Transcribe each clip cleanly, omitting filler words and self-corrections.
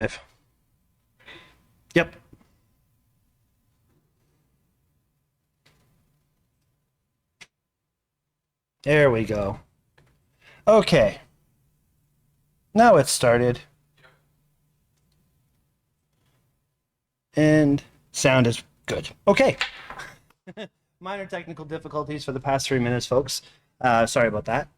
If. Yep. There we go. Okay. Now it's started. And sound is good. Okay. Minor technical difficulties for the past 3 minutes, folks. Sorry about that.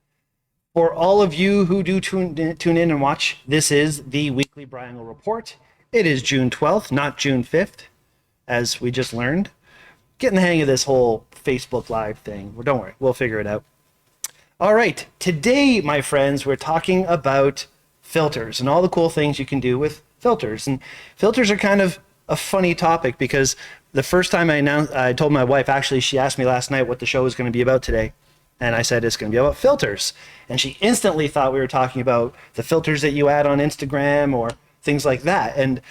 For all of you who do tune in and watch, this is the weekly BrYangle report. It is June 12th, not June 5th, as we just learned. Getting the hang of this whole Facebook Live thing. Well, don't worry, we'll figure it out. All right, today, my friends, we're talking about filters and all the cool things you can do with filters. And filters are kind of a funny topic because the first time I told my wife, actually, she asked me last night what the show was going to be about today. And I said, it's going to be about filters. And she instantly thought we were talking about the filters that you add on Instagram or things like that. And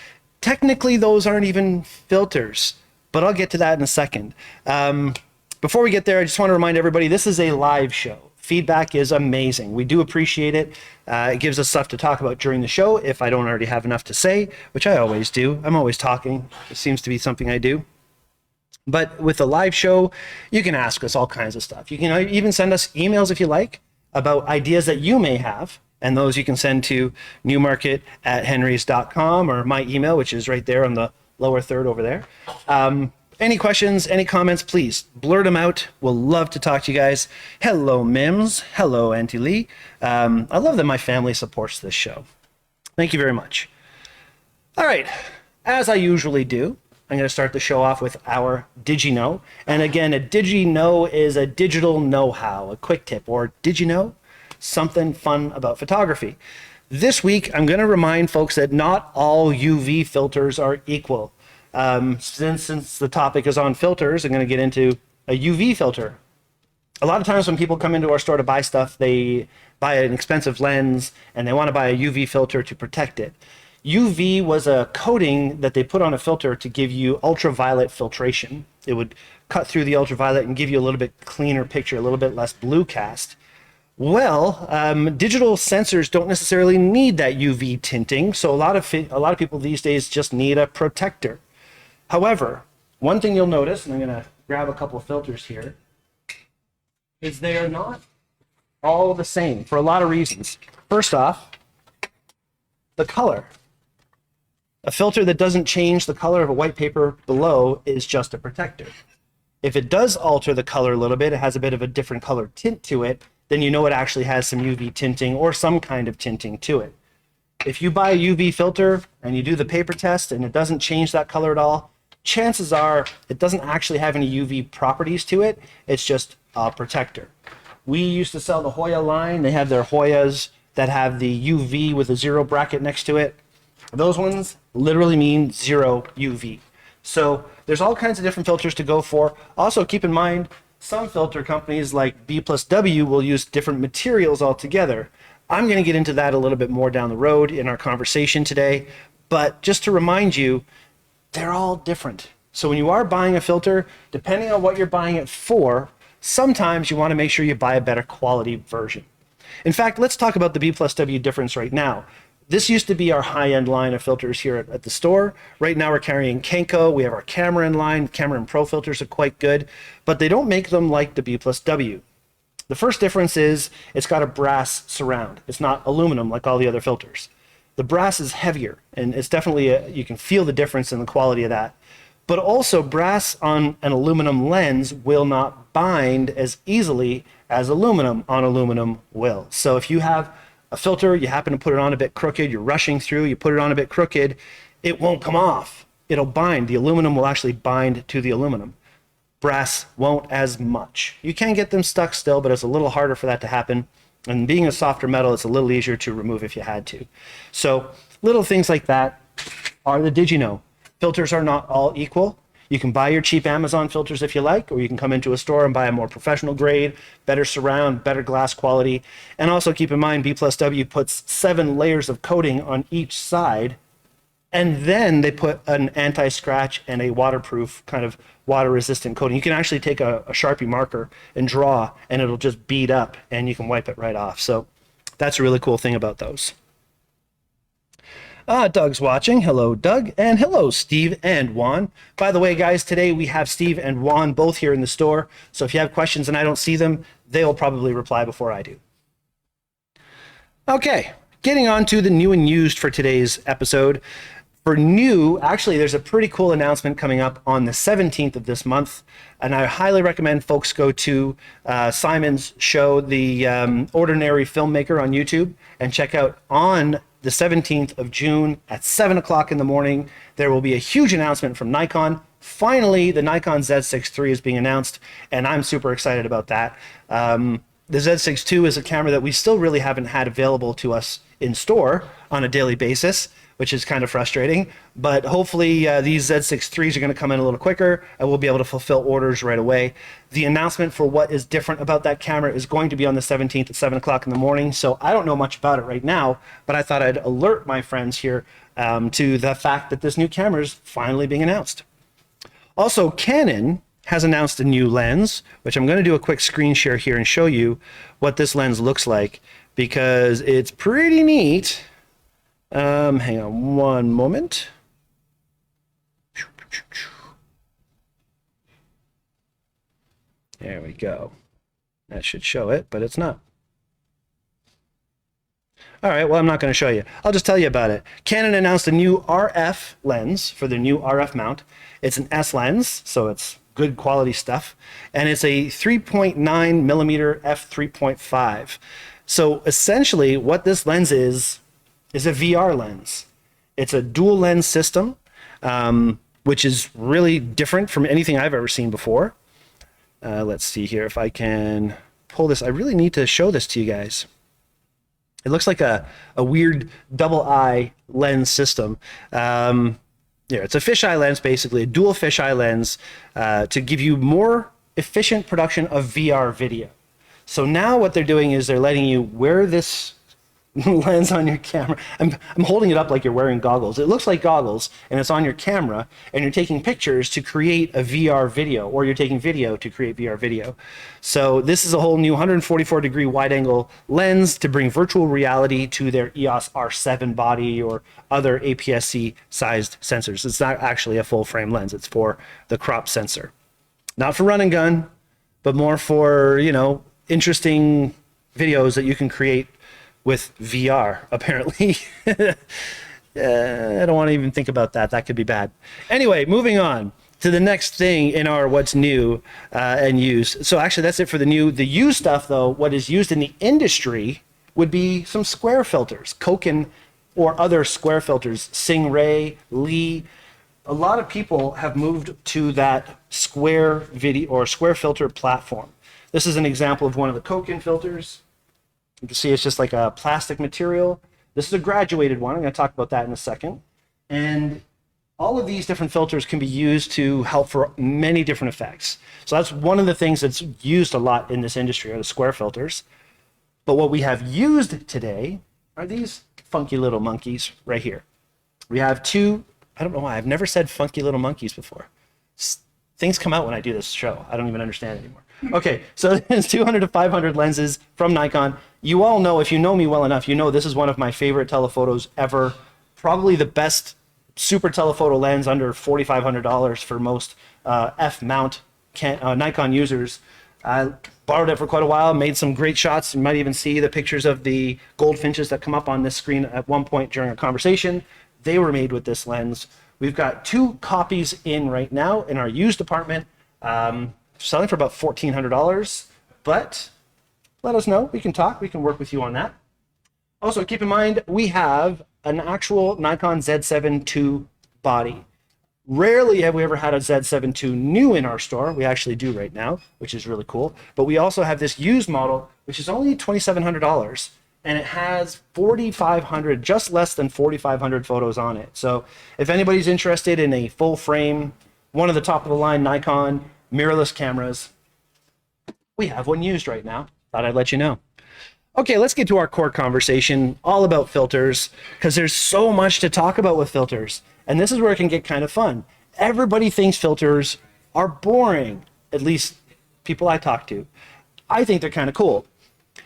technically, those aren't even filters, but I'll get to that in a second. Before we get there, I just want to remind everybody, this is a live show. Feedback is amazing. We do appreciate it. It gives us stuff to talk about during the show if I don't already have enough to say, which I always do. I'm always talking. It seems to be something I do. But with the live show, you can ask us all kinds of stuff. You can even send us emails if you like about ideas that you may have. And those you can send to newmarket@henrys.com or my email, which is right there on the lower third over there. Any questions, any comments, please blurt them out. We'll love to talk to you guys. Hello, Mims. Hello, Auntie Lee. I love that my family supports this show. Thank you very much. All right, as I usually do, I'm going to start the show off with our Did You Know? And again, a Did You Know is a digital know-how, a quick tip, or did you know something fun about photography? This week, I'm going to remind folks that not all UV filters are equal. Since the topic is on filters, I'm going to get into a UV filter. A lot of times when people come into our store to buy stuff, they buy an expensive lens and they want to buy a UV filter to protect it. UV was a coating that they put on a filter to give you ultraviolet filtration. It would cut through the ultraviolet and give you a little bit cleaner picture, a little bit less blue cast. Well, digital sensors don't necessarily need that UV tinting, so a lot of people these days just need a protector. However, one thing you'll notice, and I'm going to grab a couple of filters here, is they are not all the same for a lot of reasons. First off, the color. A filter that doesn't change the color of a white paper below is just a protector. If it does alter the color a little bit, it has a bit of a different color tint to it, then you know it actually has some UV tinting or some kind of tinting to it. If you buy a UV filter and you do the paper test and it doesn't change that color at all, chances are it doesn't actually have any UV properties to it. It's just a protector. We used to sell the Hoya line. They have their Hoyas that have the UV with a zero bracket next to it. Those ones literally mean zero UV. So there's all kinds of different filters to go for. Also keep in mind, some filter companies like B+W will use different materials altogether. I'm going to get into that a little bit more down the road in our conversation today. But just to remind you, they're all different. So when you are buying a filter, depending on what you're buying it for, sometimes you want to make sure you buy a better quality version. In fact, let's talk about the B+W difference right now. This used to be our high-end line of filters here at the store. Right now we're carrying Kenko. We have our Cameron line. Cameron Pro filters are quite good, but they don't make them like the B+W. The first difference is it's got a brass surround. It's not aluminum like all the other filters. The brass is heavier, and it's definitely, you can feel the difference in the quality of that. But also brass on an aluminum lens will not bind as easily as aluminum on aluminum will. So if you have a filter, you happen to put it on a bit crooked, you're rushing through, you put it on a bit crooked, it won't come off. It'll bind. The aluminum will actually bind to the aluminum. Brass won't as much. You can get them stuck still, but it's a little harder for that to happen. And being a softer metal, it's a little easier to remove if you had to. So little things like that are the did you know. Filters are not all equal. You can buy your cheap Amazon filters if you like, or you can come into a store and buy a more professional grade, better surround, better glass quality. And also keep in mind, B+W puts 7 layers of coating on each side, and then they put an anti-scratch and a waterproof kind of water-resistant coating. You can actually take a Sharpie marker and draw, and it'll just bead up, and you can wipe it right off. So that's a really cool thing about those. Doug's watching. Hello, Doug. And hello, Steve and Juan. By the way, guys, today we have Steve and Juan both here in the store. So if you have questions and I don't see them, they'll probably reply before I do. Okay, getting on to the new and used for today's episode. For new, actually, there's a pretty cool announcement coming up on the 17th of this month, and I highly recommend folks go to Simon's show, The Ordinary Filmmaker on YouTube, and check out on the 17th of June at 7 o'clock in the morning. There will be a huge announcement from Nikon. Finally, the Nikon Z6 III is being announced, and I'm super excited about that. The Z6 II is a camera that we still really haven't had available to us in store on a daily basis, which is kind of frustrating, but hopefully these Z6 IIIs are going to come in a little quicker and we'll be able to fulfill orders right away. The announcement for what is different about that camera is going to be on the 17th at 7 o'clock in the morning, so I don't know much about it right now, but I thought I'd alert my friends here to the fact that this new camera is finally being announced. Also, Canon has announced a new lens, which I'm going to do a quick screen share here and show you what this lens looks like, because it's pretty neat. Hang on one moment. There we go. That should show it, but it's not. All right, well, I'm not going to show you. I'll just tell you about it. Canon announced a new RF lens for their new RF mount. It's an S lens, so it's good quality stuff. And it's a 3.9 millimeter f3.5. So essentially what this lens is a VR lens. It's a dual lens system, which is really different from anything I've ever seen before. Let's see here if I can pull this. I really need to show this to you guys. It looks like a weird double eye lens system. Yeah, it's a fisheye lens, basically, a dual fisheye lens to give you more efficient production of VR video. So now what they're doing is they're letting you wear this lens on your camera. I'm holding it up like you're wearing goggles. It looks like goggles, and it's on your camera, and you're taking pictures to create a VR video, or you're taking video to create VR video. So this is a whole new 144-degree wide-angle lens to bring virtual reality to their EOS R7 body or other APS-C-sized sensors. It's not actually a full-frame lens. It's for the crop sensor. Not for run and gun, but more for, you know, interesting videos that you can create with VR, apparently. I don't want to even think about that. That could be bad. Anyway, moving on to the next thing in our what's new and used. So actually, that's it for the new. The used stuff, though, what is used in the industry would be some square filters, Koken or other square filters, Stingray, Lee. A lot of people have moved to that square video or square filter platform. This is an example of one of the Koken filters. You can see it's just like a plastic material. This is a graduated one. I'm going to talk about that in a second. And all of these different filters can be used to help for many different effects. So that's one of the things that's used a lot in this industry are the square filters. But what we have used today are these funky little monkeys right here. We have two, I don't know why, I've never said funky little monkeys before. Things come out when I do this show. I don't even understand anymore. Okay, so there's 200 to 500 lenses from Nikon. You all know, if you know me well enough, you know this is one of my favorite telephotos ever. Probably the best super telephoto lens under $4,500 for most F-mount Nikon users. I borrowed it for quite a while, made some great shots. You might even see the pictures of the goldfinches that come up on this screen at one point during a conversation. They were made with this lens. We've got 2 copies in right now in our used department. Selling for about $1,400, but let us know. We can talk. We can work with you on that. Also, keep in mind, we have an actual Nikon Z7 II body. Rarely have we ever had a Z7 II new in our store. We actually do right now, which is really cool. But we also have this used model, which is only $2,700, and it has 4,500, just less than 4,500 photos on it. So if anybody's interested in a full frame, one of the top of the line Nikon mirrorless cameras, we have one used right now. Thought I'd let you know. Okay, let's get to our core conversation all about filters, because there's so much to talk about with filters. And this is where it can get kind of fun. Everybody thinks filters are boring, at least people I talk to. I think they're kind of cool.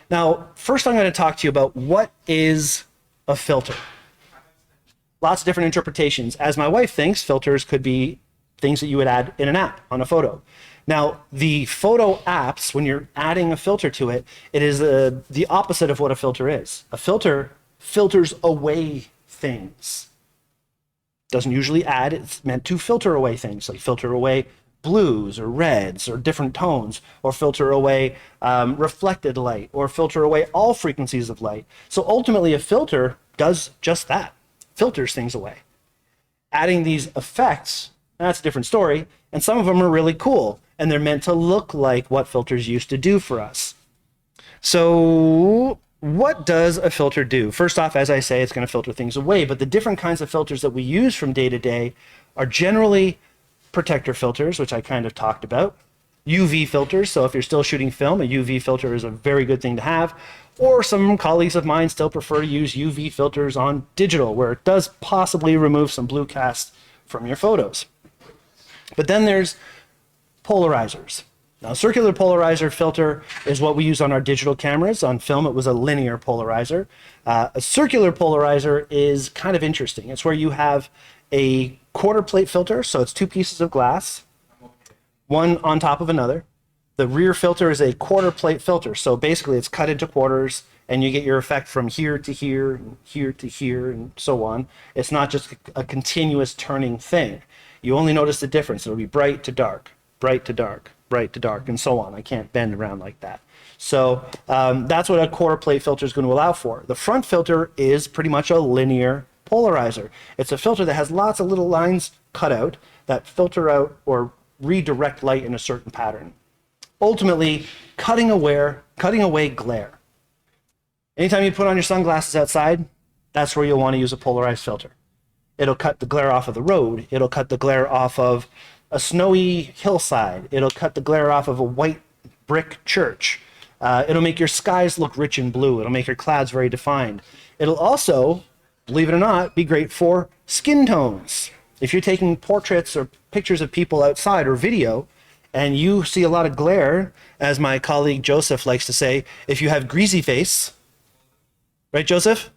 Now, first I'm going to talk to you about what is a filter. A lots of different interpretations. As my wife thinks, filters could be things that you would add in an app on a photo. Now, the photo apps, when you're adding a filter to it, it is the opposite of what a filter is. A filter filters away things. Doesn't usually add, it's meant to filter away things, like filter away blues or reds or different tones, or filter away reflected light, or filter away all frequencies of light. So ultimately a filter does just that, filters things away. Adding these effects, that's a different story, and some of them are really cool, and they're meant to look like what filters used to do for us. So what does a filter do? First off, as I say, it's going to filter things away, but the different kinds of filters that we use from day to day are generally protector filters, which I kind of talked about, UV filters. So if you're still shooting film, a UV filter is a very good thing to have. Or some colleagues of mine still prefer to use UV filters on digital, where it does possibly remove some blue cast from your photos. But then there's polarizers. Now, a circular polarizer filter is what we use on our digital cameras. On film, it was a linear polarizer. A circular polarizer is kind of interesting. It's where you have a quarter plate filter, so it's two pieces of glass, one on top of another. The rear filter is a quarter plate filter, so basically it's cut into quarters, and you get your effect from here to here, and here to here, and so on. It's not just a continuous turning thing. You only notice the difference. It'll be bright to dark, bright to dark, bright to dark, and so on. I can't bend around like that. So that's what a quarter plate filter is going to allow for. The front filter is pretty much a linear polarizer. It's a filter that has lots of little lines cut out that filter out or redirect light in a certain pattern. Ultimately, cutting away glare. Anytime you put on your sunglasses outside, that's where you'll want to use a polarized filter. It'll cut the glare off of the road. It'll cut the glare off of a snowy hillside. It'll cut the glare off of a white brick church. It'll make your skies look rich and blue. It'll make your clouds very defined. It'll also, believe it or not, be great for skin tones. If you're taking portraits or pictures of people outside or video, and you see a lot of glare, as my colleague Joseph likes to say, if you have greasy face, right, Joseph?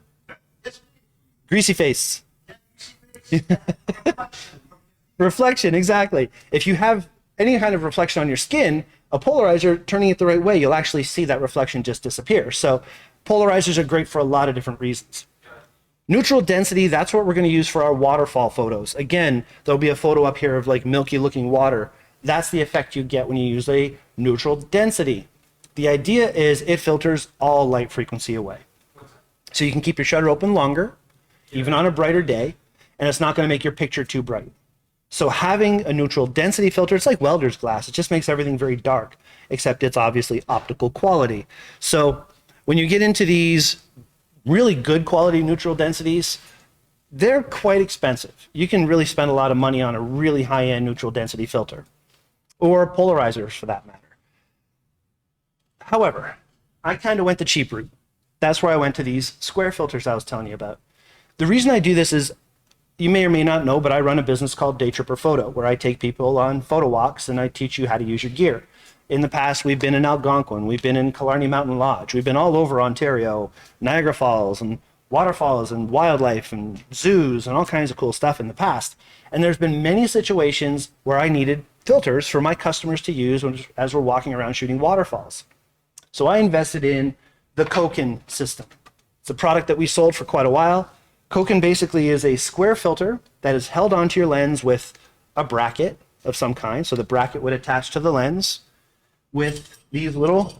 Greasy face. Reflection, exactly. If you have any kind of reflection on your skin, a polarizer, turning it the right way, you'll actually see that reflection just disappear. So polarizers are great for a lot of different reasons. Neutral density, that's what we're going to use for our waterfall photos. Again, there'll be a photo up here of like milky looking water. That's the effect you get when you use a neutral density. The idea is it filters all light frequency away. So you can keep your shutter open longer, even on a brighter day, and it's not going to make your picture too bright. So having a neutral density filter, it's like welder's glass. It just makes everything very dark, except it's obviously optical quality. So when you get into these really good quality neutral densities, they're quite expensive. You can really spend a lot of money on a really high-end neutral density filter, or polarizers for that matter. However, I kind of went the cheap route. That's where I went to these square filters I was telling you about. The reason I do this is, you may or may not know, but I run a business called Day Tripper Photo, where I take people on photo walks and I teach you how to use your gear. In the past, we've been in Algonquin, we've been in Killarney Mountain Lodge, we've been all over Ontario, Niagara Falls and waterfalls and wildlife and zoos and all kinds of cool stuff in the past. And there's been many situations where I needed filters for my customers to use as we're walking around shooting waterfalls. So I invested in the Koken system. It's a product that we sold for quite a while. Koken basically is a square filter that is held onto your lens with a bracket of some kind. So the bracket would attach to the lens with these little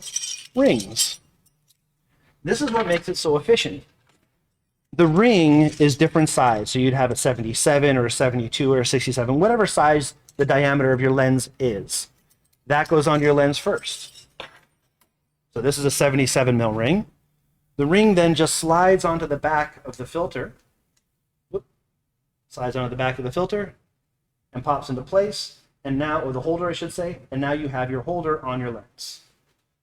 rings. This is what makes it so efficient. The ring is different size. So you'd have a 77 or a 72 or a 67, whatever size the diameter of your lens is. That goes onto your lens first. So this is a 77 mil ring. The ring then just slides onto the back of the filter. Slides onto the back of the filter and pops into place. And now, or the holder I should say, and now you have your holder on your lens.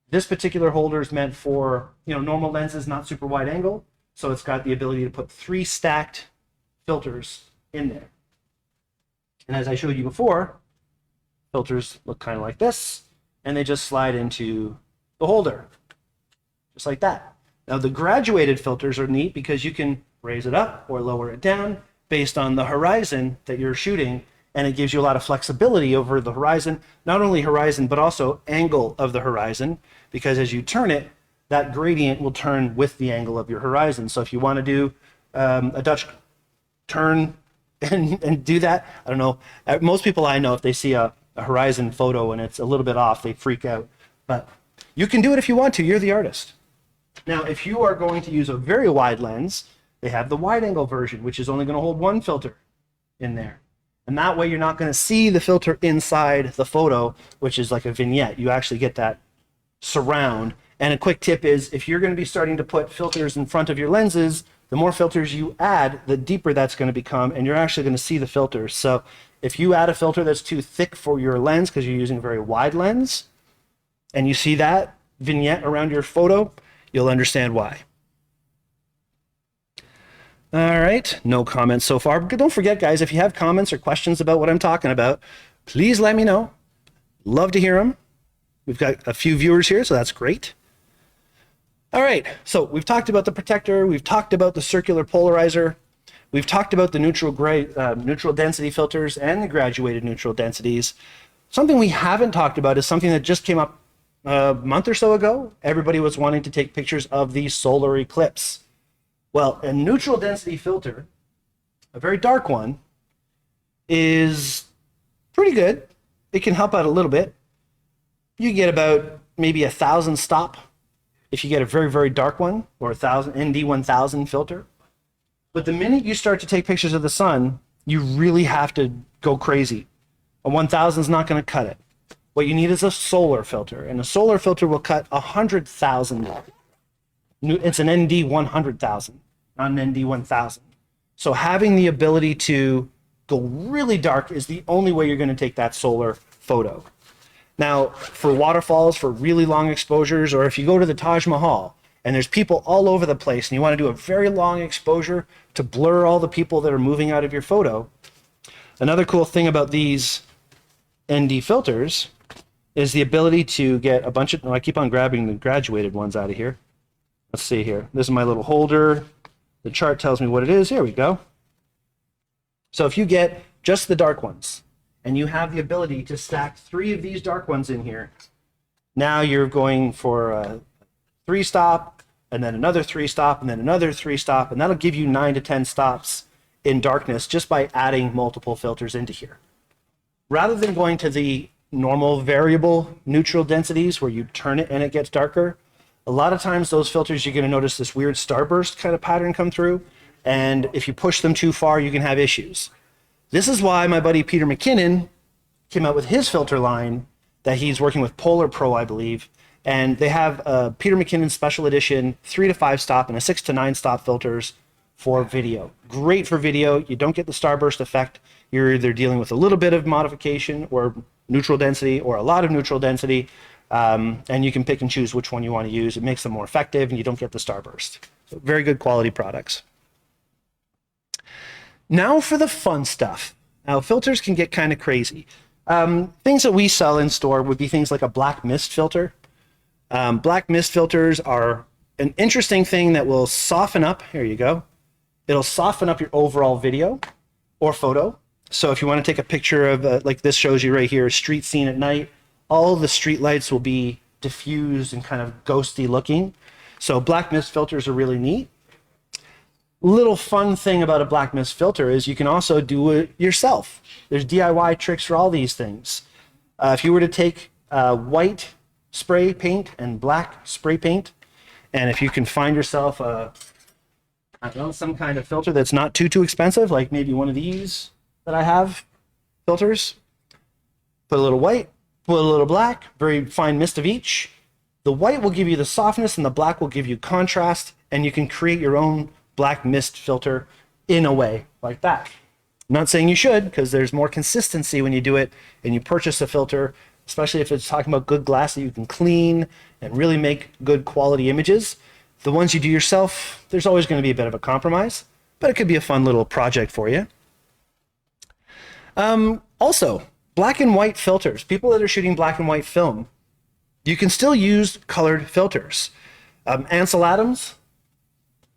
This particular holder is meant for, normal lenses, not super wide angle. So it's got the ability to put 3 stacked filters in there. And as I showed you before, filters look kind of like this, and they just slide into the holder, just like that. Now the graduated filters are neat because you can raise it up or lower it down, based on the horizon that you're shooting, and it gives you a lot of flexibility over the horizon, not only horizon, but also angle of the horizon, because as you turn it, that gradient will turn with the angle of your horizon. So if you want to do a Dutch turn and do that, I don't know, most people I know, if they see a horizon photo and it's a little bit off, they freak out. But you can do it if you want to, you're the artist. Now, if you are going to use a very wide lens, they have the wide angle version, which is only going to hold one filter in there. And that way you're not going to see the filter inside the photo, which is like a vignette. You actually get that surround. And a quick tip is, if you're going to be starting to put filters in front of your lenses, the more filters you add, the deeper that's going to become, and you're actually going to see the filters. So if you add a filter that's too thick for your lens because you're using a very wide lens, and you see that vignette around your photo, you'll understand why. All right, no comments so far. But don't forget, guys, if you have comments or questions about what I'm talking about, please let me know. Love to hear them. We've got a few viewers here, so that's great. All right, so we've talked about the protector. We've talked about the circular polarizer. We've talked about the neutral density filters and the graduated neutral densities. Something we haven't talked about is something that just came up a month or so ago. Everybody was wanting to take pictures of the solar eclipse. Well, a neutral density filter, a very dark one, is pretty good. It can help out a little bit. You get about maybe 1,000 stop if you get a very, very dark one, or 1,000 ND1000 filter. But the minute you start to take pictures of the sun, you really have to go crazy. A 1,000 is not going to cut it. What you need is a solar filter, and a solar filter will cut 100,000. It's an ND100,000, not an ND1000. So having the ability to go really dark is the only way you're going to take that solar photo. Now, for waterfalls, for really long exposures, or if you go to the Taj Mahal and there's people all over the place and you want to do a very long exposure to blur all the people that are moving out of your photo, another cool thing about these ND filters is the ability to get a bunch of, I keep on grabbing the graduated ones out of here. Let's see here. This is my little holder. The chart tells me what it is. Here we go. So if you get just the dark ones, and you have the ability to stack 3 of these dark ones in here, now you're going for a 3 stop, and then another 3 stop, and then another 3 stop, and that'll give you 9 to 10 stops in darkness just by adding multiple filters into here. Rather than going to the normal variable neutral densities where you turn it and it gets darker, a lot of times those filters, you're going to notice this weird starburst kind of pattern come through, and if you push them too far, you can have issues. This is why my buddy Peter McKinnon came out with his filter line that he's working with Polar Pro, I believe, and they have a Peter McKinnon special edition 3 to 5 stop and a 6 to 9 stop filters for video. Great for video. You don't get the starburst effect. You're either dealing with a little bit of modification or neutral density or a lot of neutral density, and you can pick and choose which one you want to use. It makes them more effective and you don't get the starburst. So very good quality products. Now for the fun stuff. Now, filters can get kind of crazy. Things that we sell in store would be things like a black mist filter. Black mist filters are an interesting thing that will soften up. Here you go. It'll soften up your overall video or photo. So if you want to take a picture of, like this shows you right here, a street scene at night, all the street lights will be diffused and kind of ghosty looking. So black mist filters are really neat. Little fun thing about a black mist filter is you can also do it yourself. There's DIY tricks for all these things. If you were to take white spray paint and black spray paint, and if you can find yourself I don't know, some kind of filter that's not too expensive, like maybe one of these that I have filters, put a little white, put a little black, very fine mist of each. The white will give you the softness and the black will give you contrast, and you can create your own black mist filter in a way like that. I'm not saying you should, because there's more consistency when you do it and you purchase a filter, especially if it's talking about good glass that you can clean and really make good quality images. The ones you do yourself, there's always going to be a bit of a compromise, but it could be a fun little project for you. Also, black and white filters. People that are shooting black and white film, you can still use colored filters. Ansel Adams,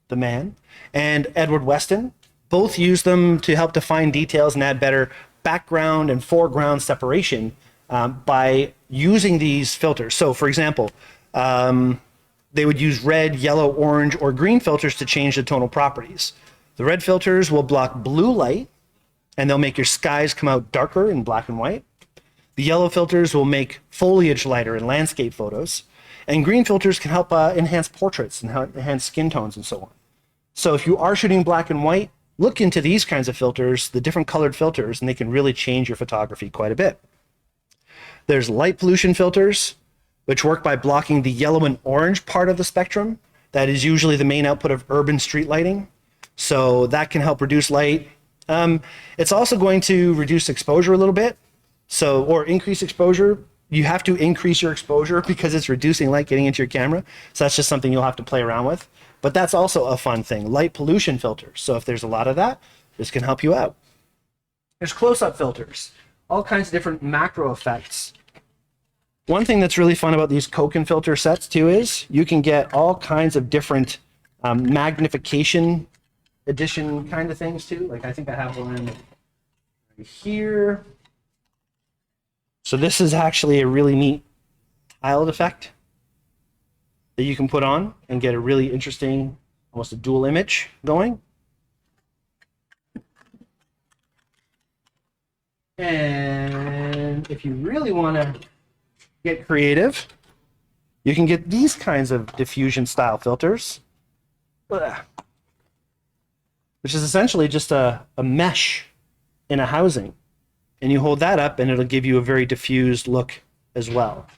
the man, and Edward Weston Both use them to help define details and add better background and foreground separation by using these filters. So for example, they would use red, yellow, orange, or green filters to change the tonal properties. The red filters will block blue light, and they'll make your skies come out darker in black and white. The yellow filters will make foliage lighter in landscape photos. And green filters can help enhance portraits and enhance skin tones and so on. So if you are shooting black and white, look into these kinds of filters, the different colored filters, and they can really change your photography quite a bit. There's light pollution filters, which work by blocking the yellow and orange part of the spectrum. That is usually the main output of urban street lighting. So that can help reduce light. It's also going to reduce exposure a little bit. So, or increase exposure. You have to increase your exposure because it's reducing light getting into your camera. So that's just something you'll have to play around with. But that's also a fun thing, light pollution filters. So if there's a lot of that, this can help you out. There's close-up filters, all kinds of different macro effects. One thing that's really fun about these Koken filter sets too is you can get all kinds of different magnification addition kind of things too. Like I think I have one right here. So this is actually a really neat tiled effect that you can put on and get a really interesting, almost a dual image going. And if you really want to get creative, you can get these kinds of diffusion style filters, which is essentially just a mesh in a housing. And you hold that up and it'll give you a very diffused look as well.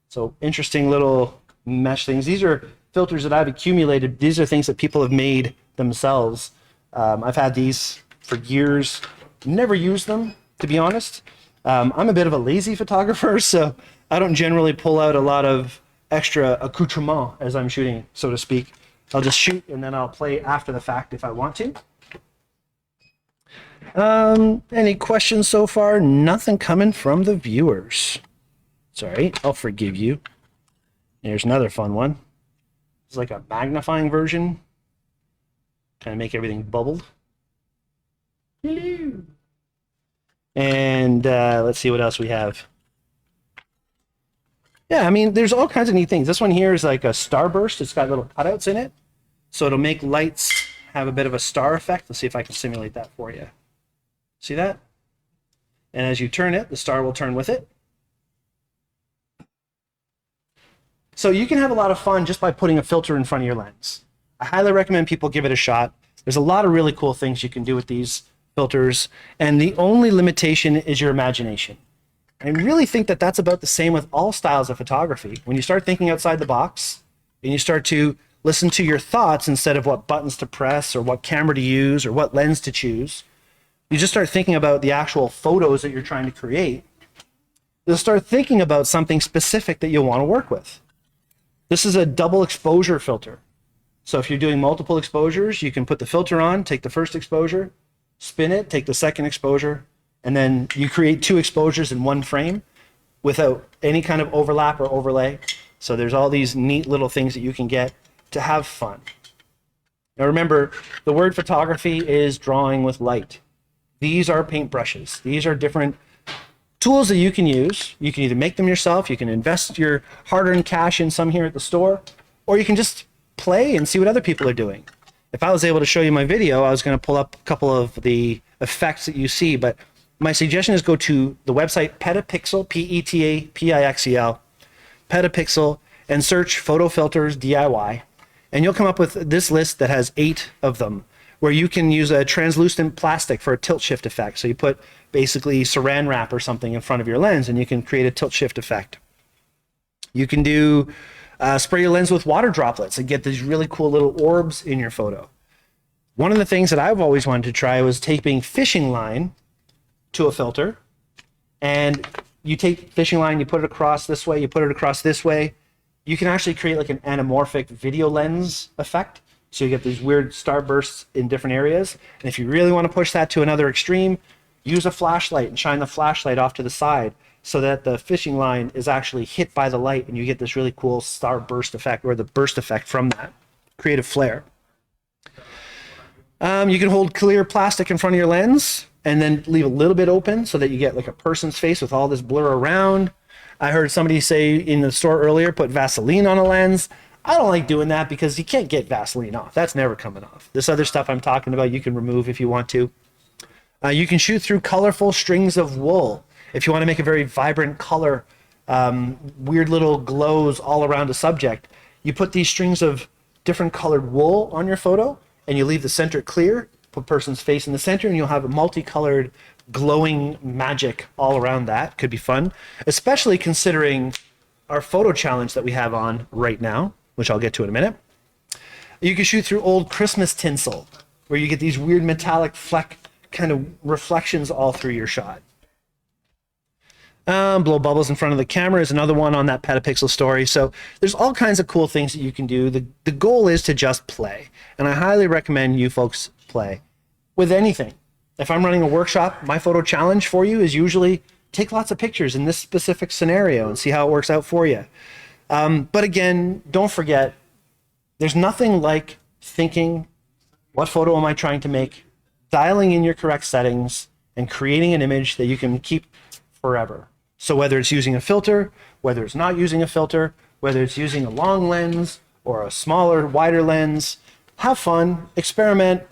So interesting little mesh things. These are filters that I've accumulated. These are things that people have made themselves. I've had these for years, never used them, to be honest. I'm a bit of a lazy photographer, so I don't generally pull out a lot of extra accoutrement as I'm shooting, so to speak. I'll just shoot and then I'll play after the fact if I want to. Any questions so far? Nothing coming from the viewers. Sorry, I'll forgive you. Here's another fun one. It's like a magnifying version. Kind of make everything bubbled. Hello. And let's see what else we have. Yeah, I mean, there's all kinds of neat things. This one here is like a starburst. It's got little cutouts in it. So it'll make lights have a bit of a star effect. Let's see if I can simulate that for you. See that? And as you turn it, the star will turn with it. So you can have a lot of fun just by putting a filter in front of your lens. I highly recommend people give it a shot. There's a lot of really cool things you can do with these filters, and the only limitation is your imagination. I really think that that's about the same with all styles of photography. When you start thinking outside the box and you start to listen to your thoughts instead of what buttons to press or what camera to use or what lens to choose, you just start thinking about the actual photos that you're trying to create. You'll start thinking about something specific that you'll want to work with. This is a double exposure filter. So if you're doing multiple exposures, you can put the filter on, take the first exposure, spin it, take the second exposure, and then you create two exposures in one frame without any kind of overlap or overlay. So there's all these neat little things that you can get to have fun. Now remember, the word photography is drawing with light. These are paintbrushes. These are different tools that you can use. You can either make them yourself, you can invest your hard-earned cash in some here at the store, or you can just play and see what other people are doing. If I was able to show you my video, I was going to pull up a couple of the effects that you see, but my suggestion is go to the website Petapixel, Petapixel, Petapixel, and search photo filters DIY, and you'll come up with this list that has 8 of them, where you can use a translucent plastic for a tilt shift effect. So you put basically saran wrap or something in front of your lens and you can create a tilt shift effect. You can do spray your lens with water droplets and get these really cool little orbs in your photo. One of the things that I've always wanted to try was taping fishing line to a filter, and you take fishing line, you put it across this way, you put it across this way. You can actually create like an anamorphic video lens effect. So you get these weird starbursts in different areas. And if you really want to push that to another extreme, use a flashlight and shine the flashlight off to the side so that the fishing line is actually hit by the light and you get this really cool starburst effect, or the burst effect from that. Creative flair. You can hold clear plastic in front of your lens and then leave a little bit open so that you get like a person's face with all this blur around. I heard somebody say in the store earlier, put Vaseline on a lens. I don't like doing that because you can't get Vaseline off. That's never coming off. This other stuff I'm talking about, you can remove if you want to. You can shoot through colorful strings of wool. If you want to make a very vibrant color, weird little glows all around a subject, you put these strings of different colored wool on your photo and you leave the center clear, put person's face in the center, and you'll have a multicolored glowing magic all around that. Could be fun, especially considering our photo challenge that we have on right now, which I'll get to in a minute. You can shoot through old Christmas tinsel where you get these weird metallic fleck kind of reflections all through your shot. Blow bubbles in front of the camera is another one on that petapixel story. So there's all kinds of cool things that you can do. The goal is to just play. And I highly recommend you folks play with anything. If I'm running a workshop, my photo challenge for you is usually take lots of pictures in this specific scenario and see how it works out for you. But again, don't forget, there's nothing like thinking, what photo am I trying to make, dialing in your correct settings, and creating an image that you can keep forever. So whether it's using a filter, whether it's not using a filter, whether it's using a long lens or a smaller, wider lens, have fun, experiment,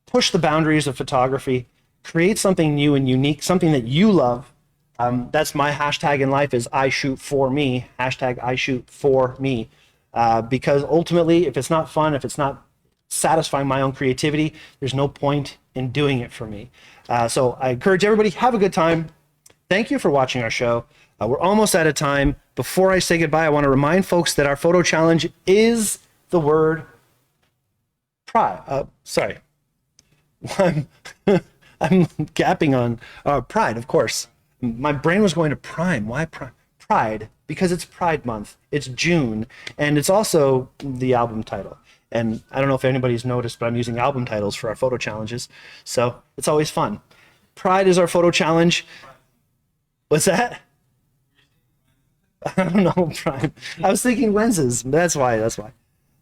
push the boundaries of photography, create something new and unique, something that you love. That's my hashtag in life is I shoot for me, hashtag I shoot for me. Because ultimately, if it's not fun, if it's not satisfying my own creativity, there's no point in doing it for me. So I encourage everybody, have a good time. Thank you for watching our show. We're almost out of time. Before I say goodbye, I want to remind folks that our photo challenge is the word pride. Sorry. I'm gapping on pride, of course. My brain was going to prime. Why pride? Because it's Pride Month. It's June. And it's also the album title. And I don't know if anybody's noticed, but I'm using album titles for our photo challenges. So it's always fun. Pride is our photo challenge. What's that? I don't know, Prime. I was thinking lenses. That's why.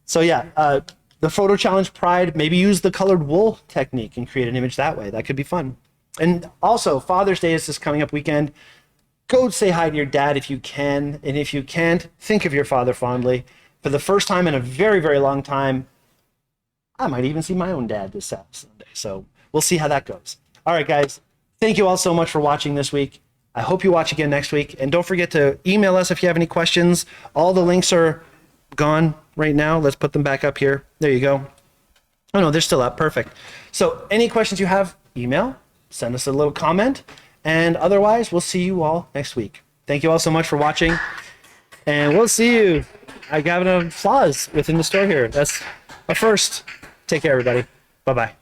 So yeah, the photo challenge Pride, maybe use the colored wool technique and create an image that way. That could be fun. And also, Father's Day is this coming up weekend. Go say hi to your dad if you can. And if you can't, think of your father fondly. For the first time in a very, very long time, I might even see my own dad this Sunday. So we'll see how that goes. All right, guys. Thank you all so much for watching this week. I hope you watch again next week. And don't forget to email us if you have any questions. All the links are gone right now. Let's put them back up here. There you go. Oh, no, they're still up. Perfect. So any questions you have, email, send us a little comment. And otherwise, we'll see you all next week. Thank you all so much for watching. And we'll see you. I got an applause within the store here. That's a first. Take care, everybody. Bye-bye.